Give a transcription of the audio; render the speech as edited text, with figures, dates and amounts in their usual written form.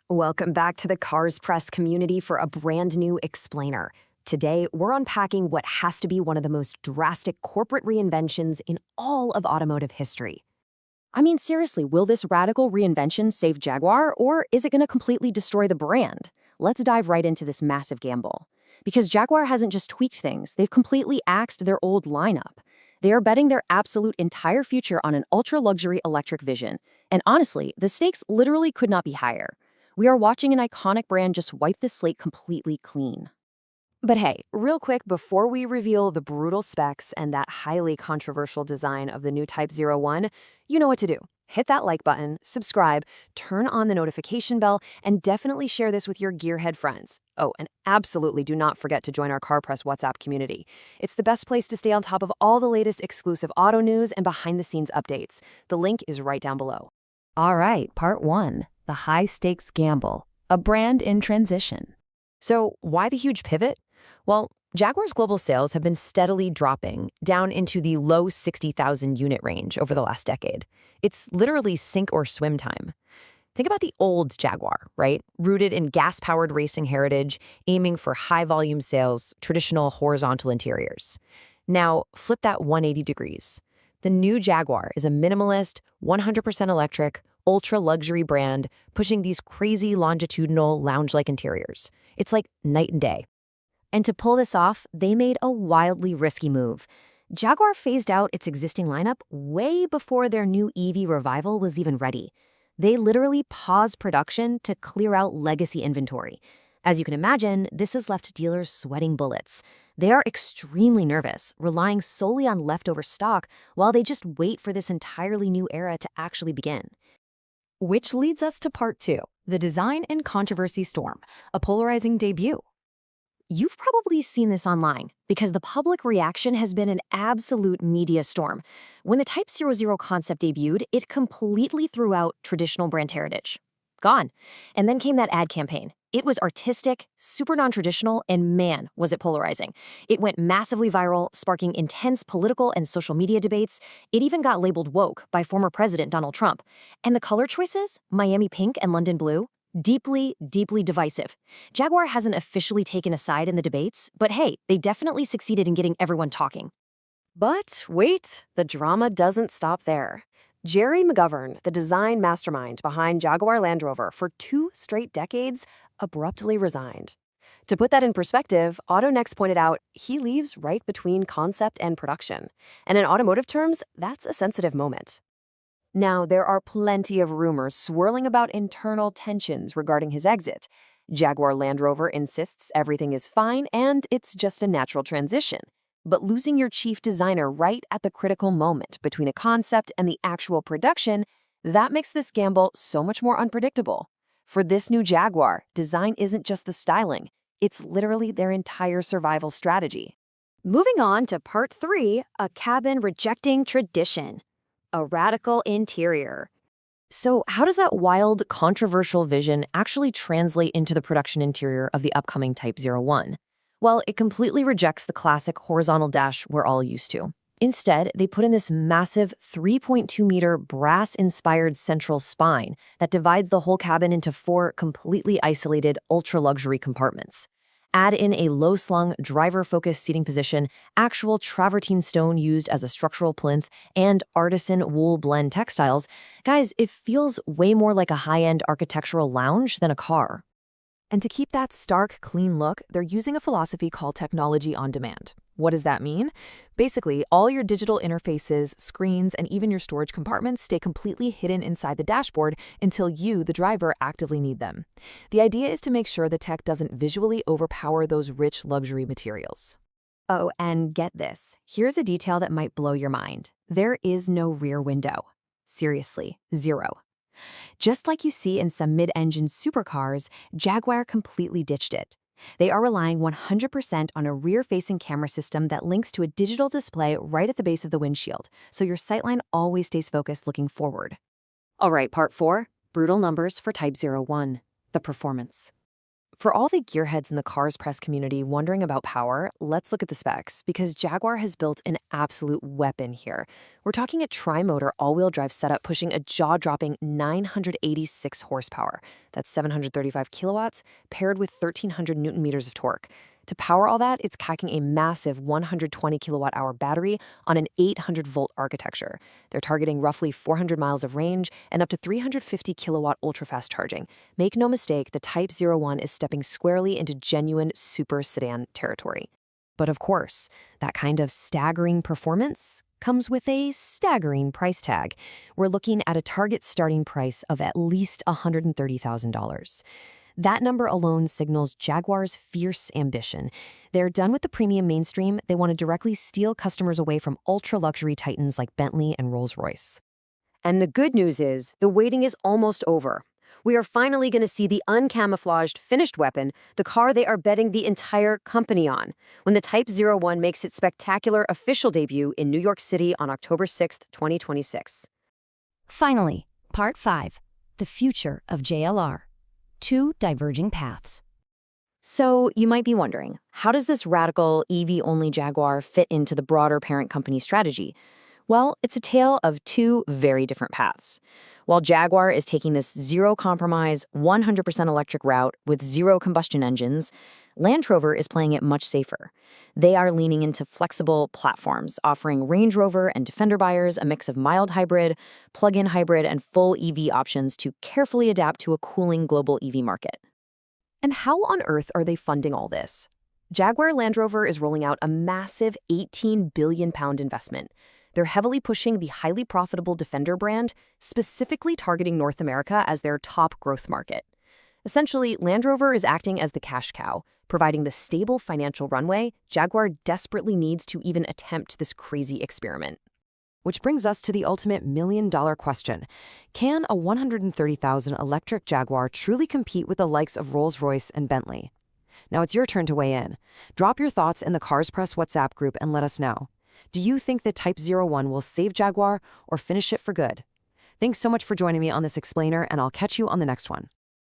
Welcome back to the Cars Press community for a brand new explainer. Today, we're unpacking what has to be one of the most drastic corporate reinventions in all of automotive history. I mean, seriously, will this radical reinvention save Jaguar, or is it going to completely destroy the brand? Let's dive right into this massive gamble. Because Jaguar hasn't just tweaked things, they've completely axed their old lineup. They are betting their absolute entire future on an ultra-luxury electric vision. And honestly, the stakes literally could not be higher. We are watching an iconic brand just wipe the slate completely clean. But hey, real quick, before we reveal the brutal specs and that highly controversial design of the new Type 01, you know what to do. Hit that like button, subscribe, turn on the notification bell, and definitely share this with your gearhead friends. Oh, and absolutely do not forget to join our CarPress WhatsApp community. It's the best place to stay on top of all the latest exclusive auto news and behind-the-scenes updates. The link is right down below. All right, part one, the high-stakes gamble, a brand in transition. So why the huge pivot? Well, Jaguar's global sales have been steadily dropping down into the low 60,000 unit range over the last decade. It's literally sink or swim time. Think about the old Jaguar, right? Rooted in gas-powered racing heritage, aiming for high-volume sales, traditional horizontal interiors. Now, flip that 180 degrees. The new Jaguar is a minimalist, 100% electric, ultra-luxury brand pushing these crazy longitudinal lounge-like interiors. It's like night and day. And to pull this off, they made a wildly risky move. Jaguar phased out its existing lineup way before their new EV revival was even ready. They literally paused production to clear out legacy inventory. As you can imagine, this has left dealers sweating bullets. They are extremely nervous, relying solely on leftover stock while they just wait for this entirely new era to actually begin. Which leads us to part two, the design and controversy storm, a polarizing debut. You've probably seen this online because the public reaction has been an absolute media storm. When the Type 00 concept debuted, it completely threw out traditional brand heritage. Gone. And then came that ad campaign. It was artistic, super non-traditional, and man, was it polarizing. It went massively viral, sparking intense political and social media debates. It even got labeled woke by former President Donald Trump. And the color choices, Miami pink and London blue, deeply, deeply divisive. Jaguar hasn't officially taken a side in the debates, but hey, they definitely succeeded in getting everyone talking. But wait, the drama doesn't stop there. Jerry McGovern, the design mastermind behind Jaguar Land Rover for 2 straight decades, abruptly resigned. To put that in perspective, AutoNext pointed out he leaves right between concept and production. And in automotive terms, that's a sensitive moment. Now, there are plenty of rumors swirling about internal tensions regarding his exit. Jaguar Land Rover insists everything is fine and it's just a natural transition. But losing your chief designer right at the critical moment between a concept and the actual production, that makes this gamble so much more unpredictable. For this new Jaguar, design isn't just the styling, it's literally their entire survival strategy. Moving on to part 3, a cabin rejecting tradition. A radical interior. So how does that wild, controversial vision actually translate into the production interior of the upcoming Type 01? Well, it completely rejects the classic horizontal dash we're all used to. Instead, they put in this massive 3.2-meter brass-inspired central spine that divides the whole cabin into 4 completely isolated, ultra-luxury compartments. Add in a low-slung, driver-focused seating position, actual travertine stone used as a structural plinth, and artisan wool blend textiles. Guys, it feels way more like a high-end architectural lounge than a car. And to keep that stark, clean look, they're using a philosophy called technology on demand. What does that mean? Basically, all your digital interfaces, screens, and even your storage compartments stay completely hidden inside the dashboard until you, the driver, actively need them. The idea is to make sure the tech doesn't visually overpower those rich luxury materials. Oh, and get this. Here's a detail that might blow your mind. There is no rear window. Seriously, zero. Just like you see in some mid-engine supercars, Jaguar completely ditched it. They are relying 100% on a rear-facing camera system that links to a digital display right at the base of the windshield, so your sightline always stays focused looking forward. All right, part 4, brutal numbers for Type 01, the performance. For all the gearheads in the cars press community wondering about power, let's look at the specs, because Jaguar has built an absolute weapon here. We're talking a tri-motor all-wheel drive setup pushing a jaw-dropping 986 horsepower. That's 735 kilowatts, paired with 1,300 newton meters of torque. To power all that, it's packing a massive 120 kilowatt-hour battery on an 800-volt architecture. They're targeting roughly 400 miles of range and up to 350 kilowatt ultra-fast charging. Make no mistake, the Type 01 is stepping squarely into genuine super sedan territory. But of course, that kind of staggering performance comes with a staggering price tag. We're looking at a target starting price of at least $130,000. That number alone signals Jaguar's fierce ambition. They're done with the premium mainstream. They want to directly steal customers away from ultra-luxury titans like Bentley and Rolls-Royce. And the good news is, the waiting is almost over. We are finally going to see the uncamouflaged, finished weapon, the car they are betting the entire company on, when the Type 01 makes its spectacular official debut in New York City on October 6th, 2026. Finally, Part 5, the future of JLR. Two diverging paths. So you might be wondering, how does this radical EV-only Jaguar fit into the broader parent company strategy? Well, it's a tale of two very different paths. While Jaguar is taking this zero-compromise, 100% electric route with zero combustion engines, Land Rover is playing it much safer. They are leaning into flexible platforms, offering Range Rover and Defender buyers a mix of mild hybrid, plug-in hybrid, and full EV options to carefully adapt to a cooling global EV market. And how on earth are they funding all this? Jaguar Land Rover is rolling out a massive £18 billion investment. They're heavily pushing the highly profitable Defender brand, specifically targeting North America as their top growth market. Essentially, Land Rover is acting as the cash cow, providing the stable financial runway Jaguar desperately needs to even attempt this crazy experiment. Which brings us to the ultimate million-dollar question. Can a $130,000 electric Jaguar truly compete with the likes of Rolls-Royce and Bentley? Now it's your turn to weigh in. Drop your thoughts in the Cars Press WhatsApp group and let us know. Do you think that Type 01 will save Jaguar or finish it for good? Thanks so much for joining me on this explainer, and I'll catch you on the next one.